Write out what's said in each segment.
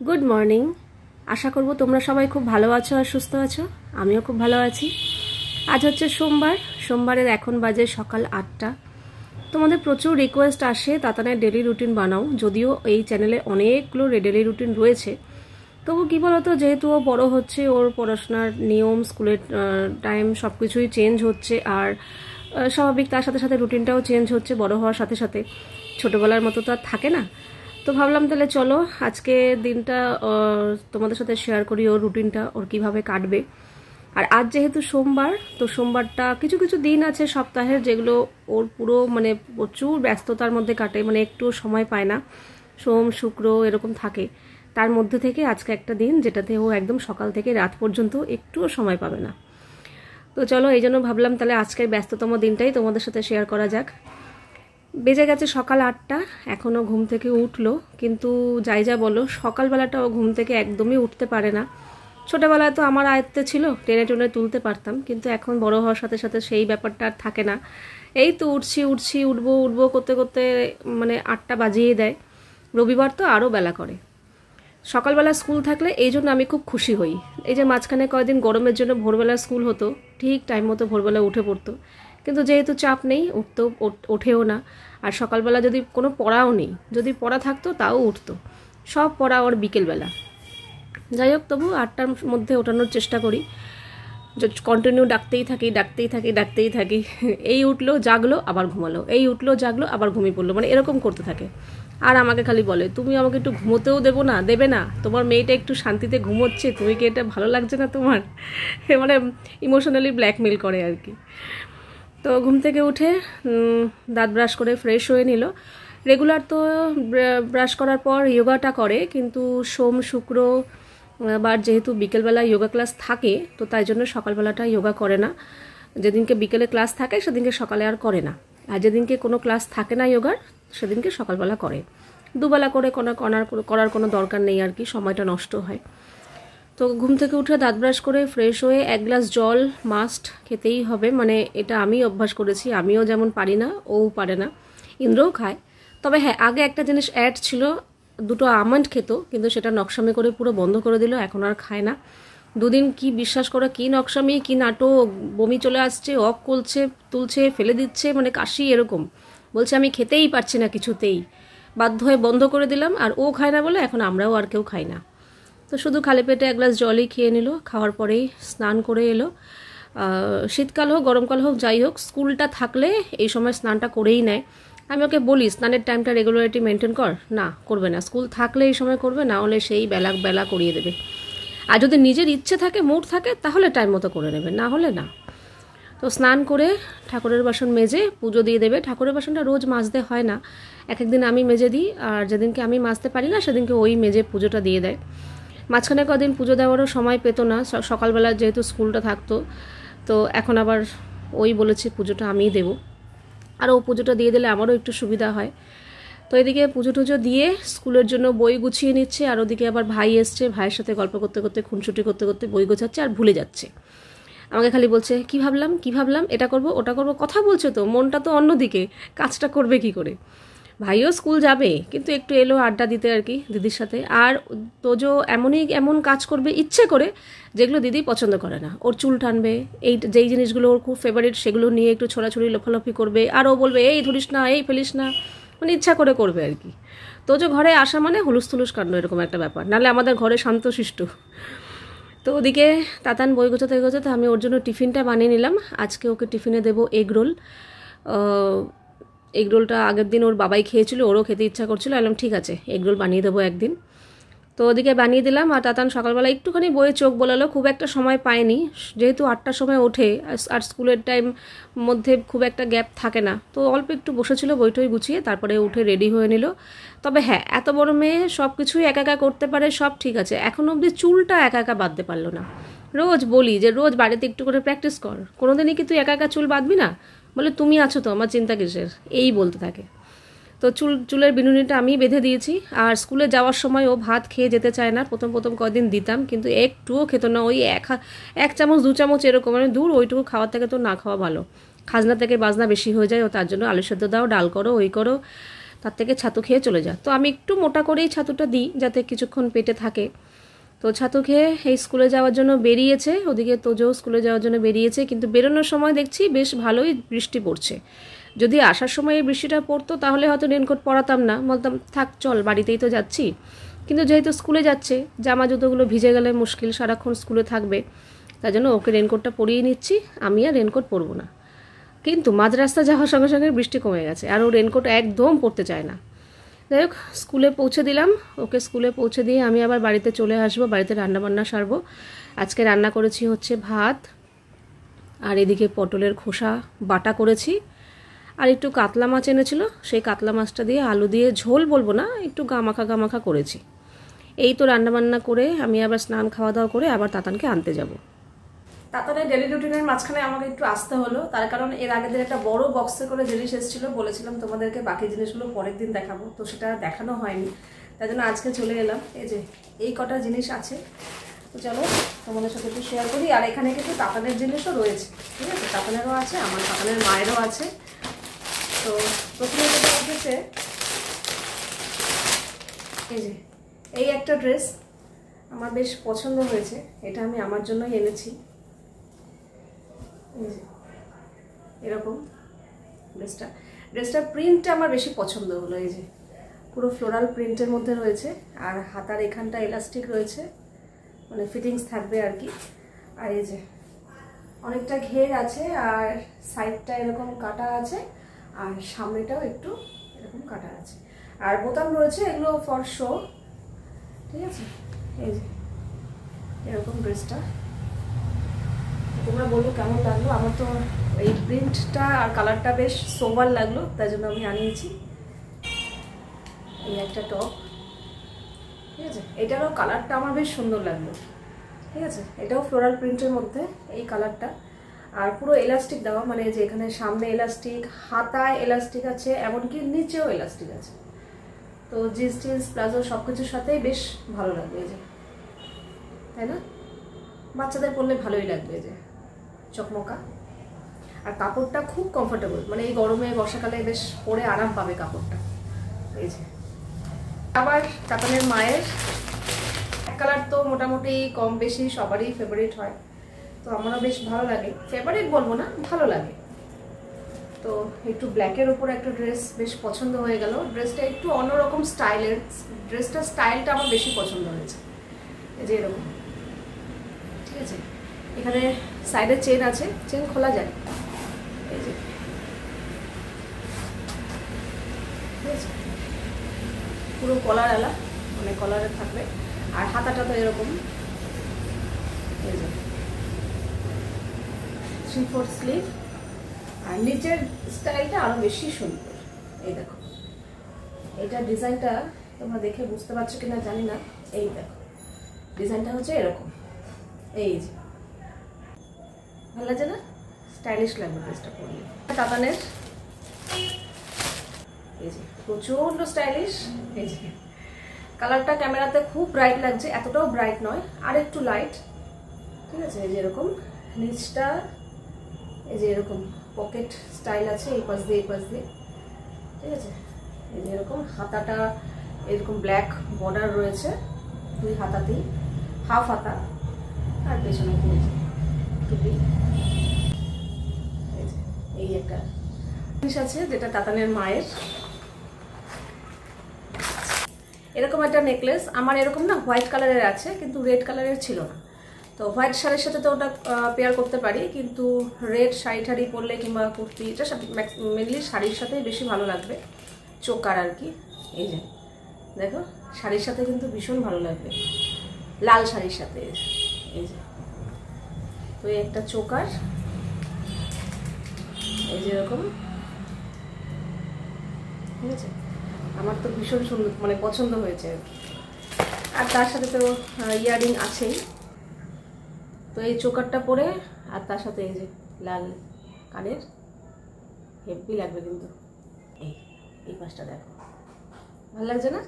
Good morning. आशा करब তোমরা সবাই খুব ভালো আছো আর সুস্থ আছো। আমিও খুব ভালো আছি। আজ হচ্ছে সোমবার। সোমবারের এখন বাজে সকাল 8টা। তোমাদের প্রচুর রিকোয়েস্ট আসে তাতানের ডেলি রুটিন বানাও, যদিও এই চ্যানেলে অনেকগুলো ডেলি রুটিন রয়েছে। তবু কী বলতো, যেহেতু ও বড় হচ্ছে, ওর পড়াশোনার নিয়ম, স্কুলের টাইম সব কিছুই চেঞ্জ হচ্ছে, আর স্বাভাবিক তার সাথে সাথে রুটিনটাও চেঞ্জ হচ্ছে বড় হওয়ার সাথে সাথে। ছোটোবেলার মতো তো আর থাকে না। তো ভাবলাম তাহলে চলো আজকে দিনটা তোমাদের সাথে শেয়ার করি, ওর রুটিনটা ওর কীভাবে কাটবে। আর আজ যেহেতু সোমবার, তো সোমবারটা কিছু কিছু দিন আছে সপ্তাহের যেগুলো ওর পুরো মানে প্রচুর ব্যস্ততার মধ্যে কাটে, মানে একটু সময় পায় না। সোম শুক্র এরকম থাকে, তার মধ্যে থেকে আজকে একটা দিন যেটাতে ও একদম সকাল থেকে রাত পর্যন্ত একটুও সময় পাবে না। তো চলো এই জন্য ভাবলাম তাহলে আজকের ব্যস্ততম দিনটাই তোমাদের সাথে শেয়ার করা যাক। বেজে গেছে সকাল 8টা, এখনও ঘুম থেকে উঠলো, কিন্তু যাই যা বলো সকালবেলাটা ও ঘুম থেকে একদমই উঠতে পারে না। ছোটোবেলায় তো আমার আয়ত্তে ছিল, টেনে টেনে তুলতে পারতাম, কিন্তু এখন বড় হওয়ার সাথে সাথে সেই ব্যাপারটা আর থাকে না। এই তো উঠবো করতে করতে মানে 8টা বাজিয়ে দেয়। রবিবার তো আরও বেলা করে। সকালবেলা স্কুল থাকলে এই জন্য আমি খুব খুশি হই। এই যে মাঝখানে কয়েকদিন গরমের জন্য ভোরবেলা স্কুল হতো, ঠিক টাইম মতো ভোরবেলা উঠে পড়তো, কিন্তু যেহেতু চাপ নেই ওঠেও না। আর সকালবেলা যদি কোনো পড়াও নেই, যদি পড়া থাকতো তাও উঠতো, সব পড়া ওর বিকেলবেলা। যাই হোক, তবু 8টার মধ্যে ওঠানোর চেষ্টা করি। কন্টিনিউ ডাকতেই থাকি। এই উঠলো জাগলো আবার ঘুমালো, এই উঠলো জাগলো আবার ঘুমিয়ে পড়লো, মানে এরকম করতে থাকে। আর আমাকে খালি বলে, তুমি আমাকে একটু ঘুমোতেও দেবে না, তোমার মেয়েটা একটু শান্তিতে ঘুমোচ্ছে, তুমি কি এটা ভালো লাগছে না তোমার? মানে ইমোশনালি ব্ল্যাকমেল করে আর কি। তো ঘুম থেকে উঠে দাঁত ব্রাশ করে ফ্রেশ হয়ে নিল। রেগুলার তো ব্রাশ করার পর যোগাটা করে, কিন্তু সোম শুক্র বার যেহেতু বিকেলবেলা যোগা ক্লাস থাকে, তো তাই জন্য সকালবেলাটা যোগা করে না। যেদিনকে বিকেলে ক্লাস থাকে সেদিনকে সকালে আর করে না, আর যেদিনকে কোনো ক্লাস থাকে না যোগার সেদিনকে সকালবেলা করে। দুবেলা করে করার কোনো দরকার নেই আর কি, সময়টা নষ্ট হয়। তো ঘুম থেকে উঠে দাঁত ব্রাশ করে ফ্রেশ হয়ে 1 গ্লাস জল মাস্ট খেতেই হবে, মানে এটা আমি অভ্যাস করেছি। আমিও যেমন পারি না, ও পারে না, ইন্দ্রও খায়। তবে হ্যাঁ, আগে একটা জিনিস অ্যাড ছিল, 2টো আমন্ড খেত, কিন্তু সেটা নকশামি করে পুরো বন্ধ করে দিল, এখন আর খায় না। দুদিন কি বিশ্বাস করে, কি নকশামি কি নাটক, বমি চলে আসছে, অফ তুলছে ফেলে দিচ্ছে, মানে কাশি এরকম, বলছে আমি খেতেই পারছি না কিছুতেই। বাধ্য হয়ে বন্ধ করে দিলাম, আর ও খায় না বলে এখন আমরাও আর কেউ খাই না। তো শুধু খালি পেটে 1 গ্লাস জলই খেয়ে নিল। খাওয়ার পরেই স্নান করে এলো। শীতকাল হোক গরমকাল হোক যাই হোক, স্কুলটা থাকলে এই সময় স্নানটা করেই নেয়। আমি ওকে বলি স্নানের টাইমটা রেগুলারিটি মেনটেন কর, না করবে না। স্কুল থাকলে এই সময় করবে, না হলে সেই বেলা করিয়ে দেবে। আর যদি নিজের ইচ্ছে থাকে, মুড থাকে, তাহলে টাইম মতো করে নেবে, না হলে না। তো স্নান করে ঠাকুরের বাসন মেজে পুজো দিয়ে দেবে। ঠাকুরের বাসনটা রোজ মাজতে হয় না, এক একদিন আমি মেজে দিই, আর যেদিনকে আমি মাজতে পারি না সেদিনকে ওই মেজে পুজোটা দিয়ে দেয়। মাঝখানে কদিন পুজো দেওয়ারও সময় পেতো না, সকালবেলা যেহেতু স্কুলটা থাকতো। তো এখন আবার ওই বলেছে পুজোটা আমিই দেবো, আর ও পুজোটা দিয়ে দিলে আমারও একটু সুবিধা হয়। তো এদিকে পুজো টুজো দিয়ে স্কুলের জন্য বই গুছিয়ে নিচ্ছে, আর ওদিকে আবার ভাই এসছে, ভাইয়ের সাথে গল্প করতে করতে খুনসুটি করতে করতে বই গোছাচ্ছে আর ভুলে যাচ্ছে। আমাকে খালি বলছে কি ভাবলাম, এটা করব ওটা করব, কথা বলছে তো মনটা তো অন্যদিকে, কাজটা করবে কি করে। ভাইও স্কুল যাবে, কিন্তু একটু এলো আড্ডা দিতে আর কি দিদির সাথে। আর তোজো এমন কাজ করবে ইচ্ছে করে যেগুলো দিদি পছন্দ করে না। ওর চুল টানবে, যেই জিনিসগুলো ওর খুব ফেভারিট সেগুলো নিয়ে একটু ছোড়াছুড়ি লোফালোফি করবে, আর ও বলবে এই ধরিস না, এই ফেলিস না, মানে ইচ্ছা করে করবে আর কি। তোজো ঘরে আসা মানে হুলুস তুলুস কাণ্ড, এরকম একটা ব্যাপার, নাহলে আমাদের ঘরে শান্তশিষ্ট। তো ওদিকে তাতান বই গোছাতে আমি ওর জন্য টিফিনটা বানিয়ে নিলাম। আজকে ওকে টিফিনে দেবো এগরোল। এগরোলটা আগের দিন ওর বাবাই খেয়েছিল, ওরও খেতে ইচ্ছা করছিল, বললাম ঠিক আছে এগরোল বানিয়ে দেবো একদিন। তো ওদিকে বানিয়ে দিলাম। আর তাতান সকালবেলা একটুখানি বইয়ে চোখ বোলালো, খুব একটা সময় পায়নি, যেহেতু 8টার সময় ওঠে আর স্কুলের টাইম মধ্যে খুব একটা গ্যাপ থাকে না, তো অল্প একটু বসেছিল বইটই গুছিয়ে, তারপরে উঠে রেডি হয়ে নিল। তবে হ্যাঁ, এত বড় মেয়ে সব কিছুই একা একা করতে পারে, সব ঠিক আছে, এখনও অবধি চুলটা একা একা বাঁধতে পারলো না। রোজ বলি যে রোজ বাড়িতে একটু করে প্র্যাকটিস কর, কোনোদিনই কি তুই একা একা চুল বাঁধবি না? বলে তুমি আছো তো, আমার চিন্তা কিসের, এই বলতে থাকে। তো চুলের বিনুনিটা আমি বেঁধে দিয়েছি। আর স্কুলে যাওয়ার সময় ও ভাত খেয়ে যেতে চায় না, প্রথম কদিন দিতাম, কিন্তু একটুও খেত না। ওই 1 চামচ 2 চামচ এরকম, মানে দূর, ওইটুকু খাওয়ার থেকে তো না খাওয়া ভালো। খাজনা থেকে বাজনা বেশি হয়ে যায়, ও তার জন্য আলু সেদ্ধ দাও, ডাল করো, ওই করো। তো তার থেকে ছাতু খেয়ে চলে যা। তো আমি একটু মোটা করেই ছাতুটা দিই যাতে কিছুক্ষণ পেটে থাকে। তো ছাতু খেয়ে এই স্কুলে যাওয়ার জন্য বেরিয়েছে, ওদিকে তোজো স্কুলে যাওয়ার জন্য বেরিয়েছে, কিন্তু বেরোনোর সময় দেখছি বেশ ভালোই বৃষ্টি পড়ছে। যদি আসার সময় এই বৃষ্টিটা পড়তো তাহলে হয়তো রেনকোট পরাতাম না, বলতাম থাক চল বাড়িতেই তো যাচ্ছি। কিন্তু যেহেতু স্কুলে যাচ্ছে, জামা জুতোগুলো ভিজে গেলে মুশকিল, সারাক্ষণ স্কুলে থাকবে, তাই জন্য ওকে রেনকোটটা পরিয়ে নিচ্ছি। আমি আর রেনকোট পরবো না। কিন্তু মাঝ রাস্তা যাওয়ার সঙ্গে সঙ্গে বৃষ্টি কমে গেছে, আর ও রেনকোট একদম পরতে চায় না। যাই হোক, স্কুলে পৌঁছে দিলাম ওকে। স্কুলে পৌঁছে দিয়ে আমি আবার বাড়িতে চলে আসবো, বাড়িতে রান্নাবান্না সারবো। আজকে রান্না করেছি হচ্ছে ভাত, আর এদিকে পটলের খোসা বাটা করেছি, আর একটু কাতলা মাছ এনেছিল, সেই কাতলা মাছটা দিয়ে আলু দিয়ে ঝোল বলবো না, একটু গামাখা করেছি। এই তো রান্নাবান্না করে আমি আবার স্নান খাওয়া দাওয়া করে আবার তাতানকে আনতে যাব। তাতানের ডেলি রুটিনের মাঝখানে আমাকে একটু আসতে হলো, তার কারণ এর আগের দিন একটা বড় বক্সে করে জিনিস এসেছিলো, বলেছিলাম তোমাদেরকে বাকি জিনিসগুলো পরের দিন দেখাবো, তো সেটা দেখানো হয়নি, তাই জন্য আজকে চলে এলাম। এই যে এই কটা জিনিস আছে, তো চলো তোমাদের সাথে একটু শেয়ার করি। আর এখানে কিন্তু তাতানের জিনিসও রয়েছে, ঠিক আছে, তাতানেরও আছে, আমার তাতানের মায়েরও আছে। তো প্রথমে যেটা উঠেছে এই যে এই একটা ড্রেস আমার বেশ পছন্দ হয়েছে, এটা আমি আমার জন্যই এনেছি। এরকম ড্রেসটার প্রিন্টটা আমার বেশি পছন্দ হলো। এই যে পুরো ফ্লোরাল প্রিন্টের মধ্যে রয়েছে, আর হাতার এখানটা এলাস্টিক রয়েছে, মানে ফিটিংস থাকবে আর কি। আর এই যে অনেকটা ঘের আছে, আর সাইডটা এরকম কাটা আছে, আর সামনেটাও একটু এরকম কাটা আছে, আর বোতাম রয়েছে, এগুলো ফর শো, ঠিক আছে। এই যে এরকম ড্রেসটা তোমরা বলবো কেমন লাগলো। আমার তো এই প্রিন্টটা আর কালারটা বেশ সোবার লাগলো, তাই জন্য আমি আনিয়েছি। এই একটা টপ, ঠিক আছে, এটারও কালারটা আমার বেশ সুন্দর লাগলো, ঠিক আছে। এটাও ফ্লোরাল প্রিন্টের মধ্যে এই কালারটা, আর পুরো এলাস্টিক দেওয়া, মানে যে এখানে সামনে এলাস্টিক, হাতায় এলাস্টিক আছে, এমনকি নিচেও এলাস্টিক আছে। তো জিন্স প্লাজো সব কিছুর সাথেই বেশ ভালো লাগবে, এই যে, তাই না? বাচ্চাদের পরলে ভালোই লাগবে, এই যে চকমকা। আর কাপড়টা খুব কমফোর্টেবল, মানে এই গরমে বর্ষাকালে বেশ পরে আরাম পাবে কাপড়টা। এই যে আবার তাতানের মায়ের এক কালার তো মোটামুটি কম বেশি সবারই ফেভারিট হয়, তো আমারও বেশ ভালো লাগে, ফেভারিট বলবো না, ভালো লাগে। তো একটু ব্ল্যাকের উপর একটা ড্রেস বেশ পছন্দ হয়ে গেল। ড্রেসটা একটু অন্যরকম স্টাইলের, ড্রেসটার স্টাইলটা আমার বেশি পছন্দ হয়েছে। এই যে এরকম, ঠিক আছে, এখানে সাইডে চেন আছে, চেন খোলা যায়, এই যে, ঠিক আছে, পুরো কলার আলা, মানে কলারে থাকবে, আর হাতাটা তো এরকম, এই যে 3/4 স্লিভ, আর নিচের স্টাইলটা আরো বেশি সুন্দর। এই দেখো, এইটা ডিজাইনটা তোমরা দেখে বুঝতে পারছো কিনা জানি না, এই দেখো ডিজাইনটা হচ্ছে এরকম, এই যে ভালো লাগছে না? স্টাইলিশ লাগবে ড্রেসটা পরলে। তাতানের এই যে প্রচন্ড স্টাইলিশ। এই যে কালারটা ক্যামেরাতে খুব ব্রাইট লাগছে, এতটাও ব্রাইট নয়, আর একটু লাইট, ঠিক আছে। এই যে এরকম নিচটা, এই যে এরকম পকেট স্টাইল আছে, এই পাশ দিয়ে এই পাশ দিয়ে, ঠিক আছে। এই যে এরকম হাতাটা এরকম ব্ল্যাক বর্ডার রয়েছে দুই হাতাতেই, হাফ হাতা, আর পেছনে টুপি। এই একটা জিনিস আছে যেটা তাতানের মায়ের, এরকম একটা নেকলেস। আমার এরকম না হোয়াইট কালারের আছে, কিন্তু রেড কালারের ছিল না, তো হোয়াইট শাড়ির সাথে তো ওটা পেয়ার করতে পারি, কিন্তু রেড শাড়ি ঠাড়ি পরলে কিংবা কুর্তি, এটা মেনলি শাড়ির সাথেই বেশি ভালো লাগবে, চোকার আর কি। এই যে দেখো শাড়ির সাথে কিন্তু ভীষণ ভালো লাগবে, লাল শাড়ির সাথে। এই যে তো এই একটা চোকার, এই যে এরকম, ঠিক আছে, আমার তো ভীষণ সুন্দর, মানে পছন্দ হয়েছে। আর তার সাথে তো ইয়ারিং আছেই, তো এই চোকারটা পরে, আর তার সাথে এই যে লাল কানের, হেভি লাগবে কিন্তু। এই পাশটা দেখো, ভালো লাগছে না?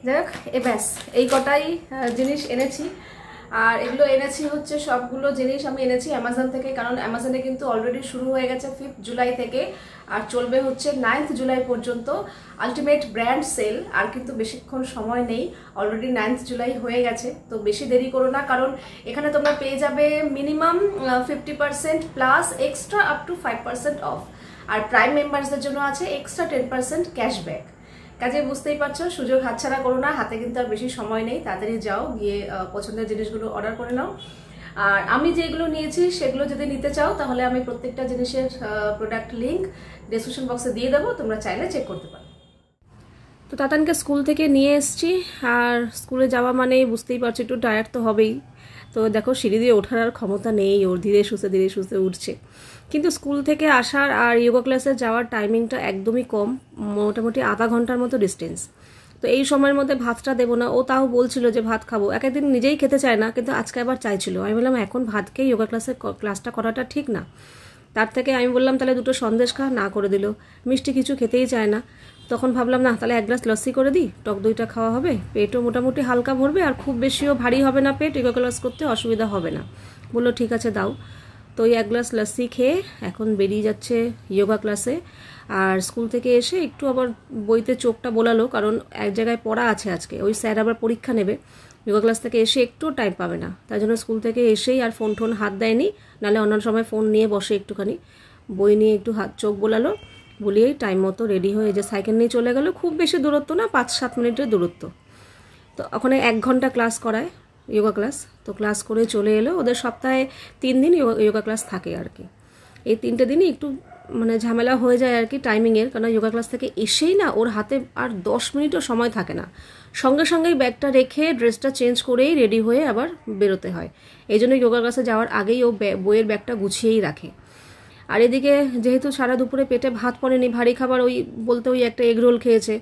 যাই হোক, ব্যাস এই কটাই জিনিস এনেছি। আর এগুলো এনেছি হচ্ছে সবগুলো জিনিস আমি এনেছি অ্যামাজন থেকে, কারণ অ্যামাজনে কিন্তু অলরেডি শুরু হয়ে গেছে 5 জুলাই থেকে আর চলবে হচ্ছে 9 জুলাই পর্যন্ত আলটিমেট ব্র্যান্ড সেল। আর কিন্তু বেশিক্ষণ সময় নেই, অলরেডি 9 জুলাই হয়ে গেছে, তো বেশি দেরি করো না, কারণ এখানে তোমরা পেয়ে যাবে minimum 50% plus extra up to 5% off. আর প্রাইম মেম্বার্সদের জন্য আছে এক্সট্রা 10% ক্যাশব্যাক। কাজে বুঝতেই পারছো, সুযোগ হাতছাড়া করো না, হাতে কিন্তু আর বেশি সময় নেই, তাড়াতাড়ি যাও গিয়ে পছন্দের জিনিসগুলো অর্ডার করে নাও। আর আমি যেগুলো নিয়েছি সেগুলো যদি নিতে চাও তাহলে আমি প্রত্যেকটা জিনিসের প্রোডাক্ট লিঙ্ক ডেসক্রিপশন বক্সে দিয়ে দেবো, তোমরা চাইলে চেক করতে পারো। তো তাতানকে স্কুল থেকে নিয়ে এসছি, আর স্কুলে যাওয়া মানেই বুঝতেই পারছি একটু টায়ার্ড তো হবেই। তো দেখো সিঁড়ি দিয়ে ওঠার আর ক্ষমতা নেই ওর, ধীরে সুস্থে উঠছে। কিন্তু স্কুল থেকে আসার আর যোগা ক্লাসে যাওয়ার টাইমিংটা একদমই কম, মোটামুটি আধা ঘন্টার মতো ডিস্টেন্স। তো এই সময়ের মধ্যে ভাতটা দেবো না, ও তাও বলছিল যে ভাত খাবো, এক একদিন নিজেই খেতে চায় না, কিন্তু আজকে আবার চাইছিল। আমি বললাম এখন ভাতকেই যোগা ক্লাসটা করাটা ঠিক না। তার থেকে আমি বললাম তাহলে দুটো সন্দেশ খা, না করে দিল, মিষ্টি কিছু খেতেই চায় না। তখন ভাবলাম না তাহলে 1 গ্লাস লস্যি করে দিই, টক দইটা খাওয়া হবে, পেটও মোটামুটি হালকা ভরবে আর খুব বেশিও ভারী হবে না, পেট যোগা ক্লাস করতে অসুবিধা হবে না। বললো ঠিক আছে দাও। তো ওই 1 গ্লাস লস্যি খেয়ে এখন বেরিয়ে যাচ্ছে যোগা ক্লাসে। আর স্কুল থেকে এসে একটু আবার বইতে চোখটা বোলালো, কারণ এক জায়গায় পড়া আছে আজকে, ওই স্যার আবার পরীক্ষা নেবে, যোগা ক্লাস থেকে এসে একটু টাইম পাবে না, তাই জন্য স্কুল থেকে এসেই আর ফোন হাত দেয়নি, নাহলে অন্যান্য সময় ফোন নিয়ে বসে একটুখানি, বই নিয়ে একটু চোখ বোলালো, বলিয়েই টাইম মতো রেডি হয়ে যে সাইকেল নিয়ে চলে গেল। খুব বেশি দূরত্ব না, 5-7 মিনিটের দূরত্ব। তো ওখানে 1 ঘন্টা ক্লাস করায় যোগা ক্লাস, তো ক্লাস করে চলে এলো। ওদের সপ্তাহে 3 দিন যোগা ক্লাস থাকে আর কি। এই 3টে দিনই একটু মানে ঝামেলা হয়ে যায় আর কি টাইমিংয়ের, কারণ যোগা ক্লাস থেকে এসেই না ওর হাতে আর 10 মিনিটও সময় থাকে না, সঙ্গে সঙ্গেই ব্যাগটা রেখে ড্রেসটা চেঞ্জ করেই রেডি হয়ে আবার বেরোতে হয়। এই জন্য যোগা ক্লাসে যাওয়ার আগেই ও বইয়ের ব্যাগটা গুছিয়েই রাখে। আর এদিকে যেহেতু সারা দুপুরে পেটে ভাত পড়েনি, ভারী খাবার ওই বলতে ওই একটা এগ রোল খেয়েছে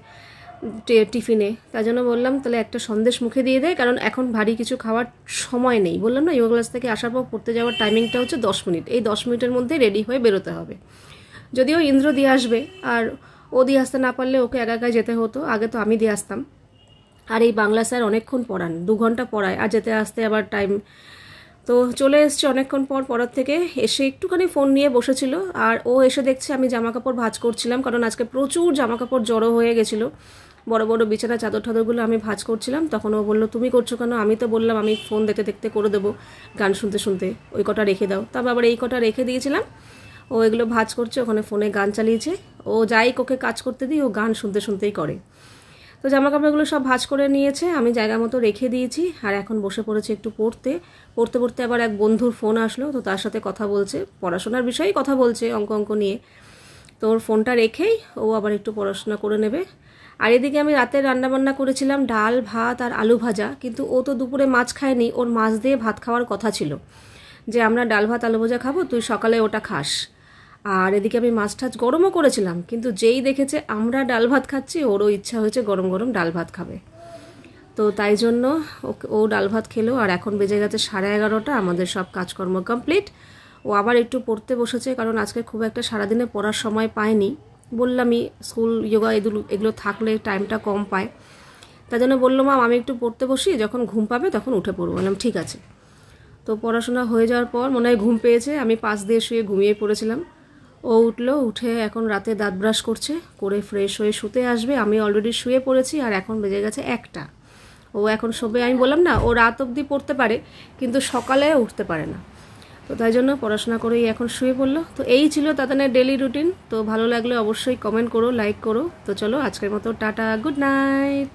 টিফিনে, তাই জন্য বললাম তাহলে একটা সন্দেশ মুখে দিয়ে দেয়, কারণ এখন ভারী কিছু খাওয়ার সময় নেই। বললাম না যোগা ক্লাস থেকে আসার পর পড়তে যাওয়ার টাইমিংটা হচ্ছে 10 মিনিট, এই 10 মিনিটের মধ্যে রেডি হয়ে বেরোতে হবে। যদিও ইন্দ্র দিয়ে আসবে, আর ও দিয়ে আসতে না পারলে ওকে একা একাই যেতে হতো, আগে তো আমি দিয়ে আসতাম। আর এই বাংলা স্যার অনেকক্ষণ পড়ান, 2 ঘন্টা পড়ায়, আর যেতে আসতে আবার টাইম। তো চলে এসছে অনেকক্ষণ পর পড়ার থেকে, এসে একটুখানি ফোন নিয়ে বসেছিল। আর ও এসে দেখছে আমি জামাকাপড় ভাঁজ করছিলাম, কারণ আজকে প্রচুর জামাকাপড় জড়ো হয়ে গেছিলো, বড় বড় বিছানা চাদর ঠাদরগুলো আমি ভাঁজ করছিলাম। তখন ও বললো তুমি করছো কেন? আমি তো বললাম আমি ফোন দেখতে দেখতে করে দেবো, গান শুনতে শুনতে, ওই কটা রেখে দাও। তবে আবার এই কটা রেখে দিয়েছিলাম, ও এগুলো ভাঁজ করছে, ওখানে ফোনে গান চালিয়েছে। ও যাই ওকে কাজ করতে দিই, ও গান শুনতে শুনতেই করে। তো জামা কাপড়গুলো সব ভাঁজ করে নিয়েছে, আমি জায়গা মতো রেখে দিয়েছি। আর এখন বসে পড়েছে একটু পড়তে পড়তে আবার এক বন্ধুর ফোন আসলো, তো তার সাথে কথা বলছে, পড়াশোনার বিষয়েই কথা বলছে, অঙ্ক নিয়ে। তো ওর ফোনটা রেখেই ও আবার একটু পড়াশোনা করে নেবে। আর এদিকে আমি রাতে রান্নাবান্না করেছিলাম ডাল ভাত আর আলু ভাজা, কিন্তু ও তো দুপুরে মাছ খায়নি, ওর মাছ দিয়ে ভাত খাওয়ার কথা ছিল, যে আমরা ডাল ভাত আলু ভাজা খাবো, তুই সকালে ওটা খাস। আর এদিকে আমি মাছ টাছ গরমও করেছিলাম, কিন্তু যেই দেখেছে আমরা ডাল ভাত খাচ্ছি, ওরও ইচ্ছা হয়েছে গরম গরম ডাল ভাত খাবে। তো তাই জন্য ও ডাল ভাত খেলো। আর এখন বেজে গেছে 11:30, আমাদের সব কাজকর্ম কমপ্লিট। ও আবার একটু পড়তে বসেছে, কারণ আজকে খুব একটা সারাদিনে পড়ার সময় পায়নি। বললামই স্কুল যোগা এগুলো থাকলে টাইমটা কম পায়, তাই জন্য বললো মা আমি একটু পড়তে বসি, যখন ঘুম পাবে তখন উঠে পড়বো। বললাম ঠিক আছে। তো পড়াশোনা হয়ে যাওয়ার পর মনে হয় ঘুম পেয়েছে, আমি পাশ দিয়ে শুয়ে ঘুমিয়ে পড়েছিলাম। ও উঠলো, উঠে এখন রাতে দাঁত ব্রাশ করছে, করে ফ্রেশ হয়ে শুতে আসবে। আমি অলরেডি শুয়ে পড়েছি, আর এখন বেজে গেছে 1টা। ও এখন শোবে। আমি বললাম না ও রাত অবধি পড়তে পারে, কিন্তু সকালে উঠতে পারে না, তো তাই জন্য পড়াশোনা করেই এখন শুয়ে পড়লো। তো এই ছিল তাদের ডেলি রুটিন। তো ভালো লাগলে অবশ্যই কমেন্ট করো, লাইক করো। তো চলো আজকের মতো টাটা, গুড নাইট।